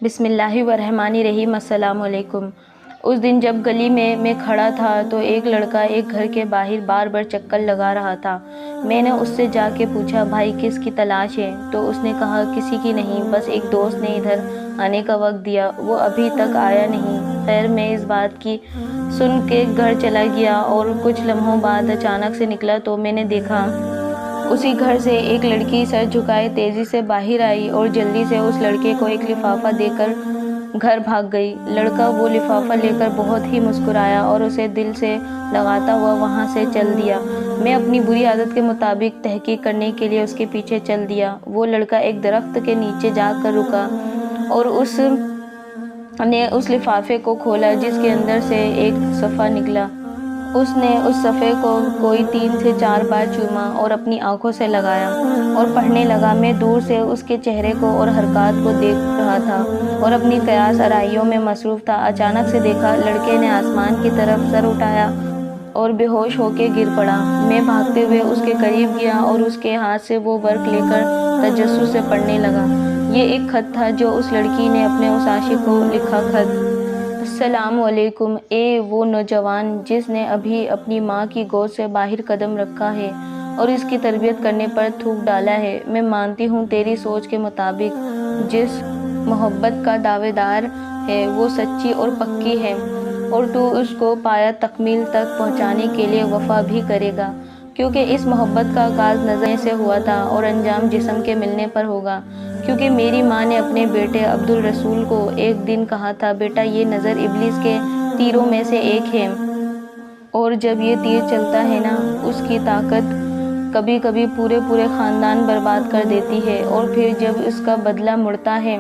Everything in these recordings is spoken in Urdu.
بسم اللہ الرحمن الرحیم۔ السلام علیکم۔ اس دن جب گلی میں کھڑا تھا تو ایک لڑکا ایک گھر کے باہر بار بار چکر لگا رہا تھا۔ میں نے اس سے جا کے پوچھا، بھائی کس کی تلاش ہے؟ تو اس نے کہا، کسی کی نہیں، بس ایک دوست نے ادھر آنے کا وقت دیا، وہ ابھی تک آیا نہیں۔ خیر، میں اس بات کی سن کے گھر چلا گیا اور کچھ لمحوں بعد اچانک سے نکلا تو میں نے دیکھا اسی گھر سے ایک لڑکی سر جھکائے تیزی سے باہر آئی اور جلدی سے اس لڑکے کو ایک لفافہ دے کر گھر بھاگ گئی۔ لڑکا وہ لفافہ لے کر بہت ہی مسکرایا اور اسے دل سے لگاتا ہوا وہاں سے چل دیا۔ میں اپنی بری عادت کے مطابق تحقیق کرنے کے لیے اس کے پیچھے چل دیا۔ وہ لڑکا ایک درخت کے نیچے جا کر رکا اور اس نے اس لفافے کو کھولا جس کے اندر سے ایک صفحہ نکلا۔ اس نے اس صفحے کو کوئی 3 سے 4 بار چوما اور اپنی آنکھوں سے لگایا اور پڑھنے لگا۔ میں دور سے اس کے چہرے کو اور حرکات کو دیکھ رہا تھا اور اپنی قیاس آرائیوں میں مصروف تھا۔ اچانک سے دیکھا لڑکے نے آسمان کی طرف سر اٹھایا اور بے ہوش ہو کے گر پڑا۔ میں بھاگتے ہوئے اس کے قریب گیا اور اس کے ہاتھ سے وہ ورق لے کر تجسس سے پڑھنے لگا۔ یہ ایک خط تھا جو اس لڑکی نے اپنے اس عاشق کو لکھا۔ خط: السلام علیکم، اے وہ نوجوان جس نے ابھی اپنی ماں کی گود سے باہر قدم رکھا ہے اور اس کی تربیت کرنے پر تھوک ڈالا ہے۔ میں مانتی ہوں تیری سوچ کے مطابق جس محبت کا دعوے دار ہے وہ سچی اور پکی ہے اور تو اس کو پایہ تکمیل تک پہنچانے کے لیے وفا بھی کرے گا، کیونکہ اس محبت کا آغاز نظر سے ہوا تھا اور انجام جسم کے ملنے پر ہوگا۔ کیونکہ میری ماں نے اپنے بیٹے عبدالرسول کو ایک دن کہا تھا، بیٹا یہ نظر ابلیس کے تیروں میں سے ایک ہے اور جب یہ تیر چلتا ہے نا، اس کی طاقت کبھی کبھی پورے خاندان برباد کر دیتی ہے اور پھر جب اس کا بدلہ مڑتا ہے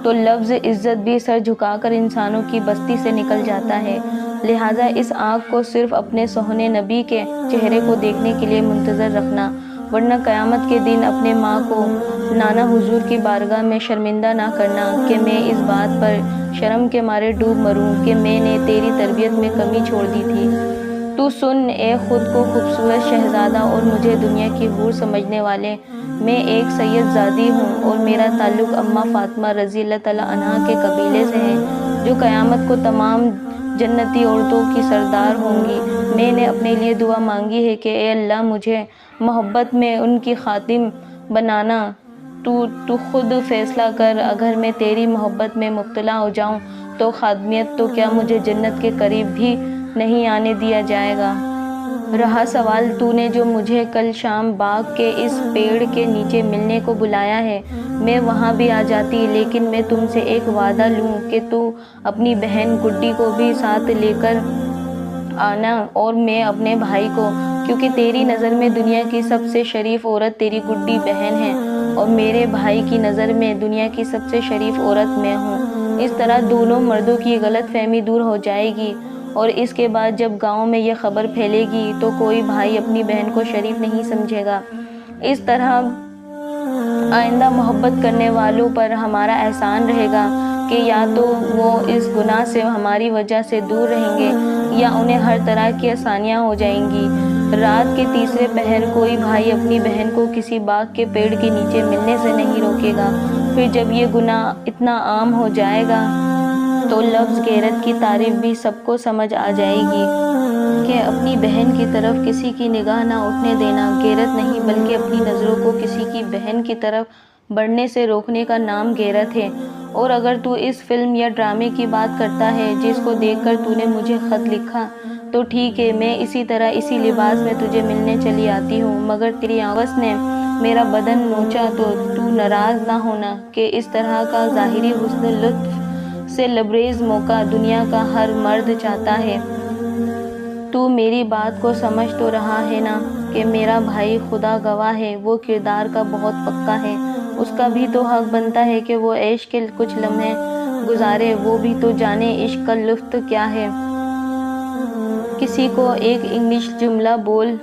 تو لفظ عزت بھی سر جھکا کر انسانوں کی بستی سے نکل جاتا ہے۔ لہٰذا اس آنکھ کو صرف اپنے سوہنے نبی کے چہرے کو دیکھنے کے لیے منتظر رکھنا، ورنہ قیامت کے دن اپنے ماں کو نانا حضور کی بارگاہ میں شرمندہ نہ کرنا کہ میں اس بات پر شرم کے مارے ڈوب مروں کہ میں نے تیری تربیت میں کمی چھوڑ دی تھی۔ تو سن اے خود کو خوبصورت شہزادہ اور مجھے دنیا کی حور سمجھنے والے، میں ایک سید زادی ہوں اور میرا تعلق اماں فاطمہ رضی اللہ تعالیٰ عنہا کے قبیلے سے ہے جو قیامت کو تمام جنتی عورتوں کی سردار ہوں گی۔ میں نے اپنے لیے دعا مانگی ہے کہ اے اللہ مجھے محبت میں ان کی خادم بنانا۔ تو خود فیصلہ کر، اگر میں تیری محبت میں مبتلا ہو جاؤں تو خادمیت تو کیا مجھے جنت کے قریب بھی نہیں آنے دیا جائے گا۔ رہا سوال تو نے جو مجھے کل شام باغ کے اس پیڑ کے نیچے ملنے کو بلایا ہے، میں وہاں بھی آ جاتی، لیکن میں تم سے ایک وعدہ لوں کہ تو اپنی بہن گڈی کو بھی ساتھ لے کر آنا اور میں اپنے بھائی کو، کیونکہ تیری نظر میں دنیا کی سب سے شریف عورت تیری گڈی بہن ہے اور میرے بھائی کی نظر میں دنیا کی سب سے شریف عورت میں ہوں۔ اس طرح دونوں مردوں کی غلط فہمی دور ہو جائے گی اور اس کے بعد جب گاؤں میں یہ خبر پھیلے گی تو کوئی بھائی اپنی بہن کو شریف نہیں سمجھے گا۔ اس طرح آئندہ محبت کرنے والوں پر ہمارا احسان رہے گا کہ یا تو وہ اس گناہ سے ہماری وجہ سے دور رہیں گے یا انہیں ہر طرح کی آسانیاں ہو جائیں گی۔ رات کے تیسرے پہر کوئی بھائی اپنی بہن کو کسی باغ کے پیڑ کے نیچے ملنے سے نہیں روکے گا۔ پھر جب یہ گناہ اتنا عام ہو جائے گا تو لفظ غیرت کی تعریف بھی سب کو سمجھ آ جائے گی کہ اپنی بہن کی طرف کسی کی نگاہ نہ اٹھنے دینا غیرت نہیں، بلکہ اپنی نظروں کو کسی کی بہن کی طرف بڑھنے سے روکنے کا نام غیرت ہے۔ اور اگر تو اس فلم یا ڈرامے کی بات کرتا ہے جس کو دیکھ کر تو نے مجھے خط لکھا تو ٹھیک ہے، میں اسی طرح اسی لباس میں تجھے ملنے چلی آتی ہوں، مگر تیری آواز نے میرا بدن نوچا تو ناراض نہ ہونا کہ اس طرح کا ظاہری حسن لطف سے لبریز موقع دنیا کا ہر مرد چاہتا ہے۔ تو میری بات کو سمجھ تو رہا ہے نا کہ میرا بھائی خدا گواہ ہے وہ کردار کا بہت پکا ہے، اس کا بھی تو حق بنتا ہے کہ وہ عشق کے کچھ لمحے گزارے، وہ بھی تو جانے عشق کا لطف کیا ہے۔ کسی کو ایک انگلش جملہ بول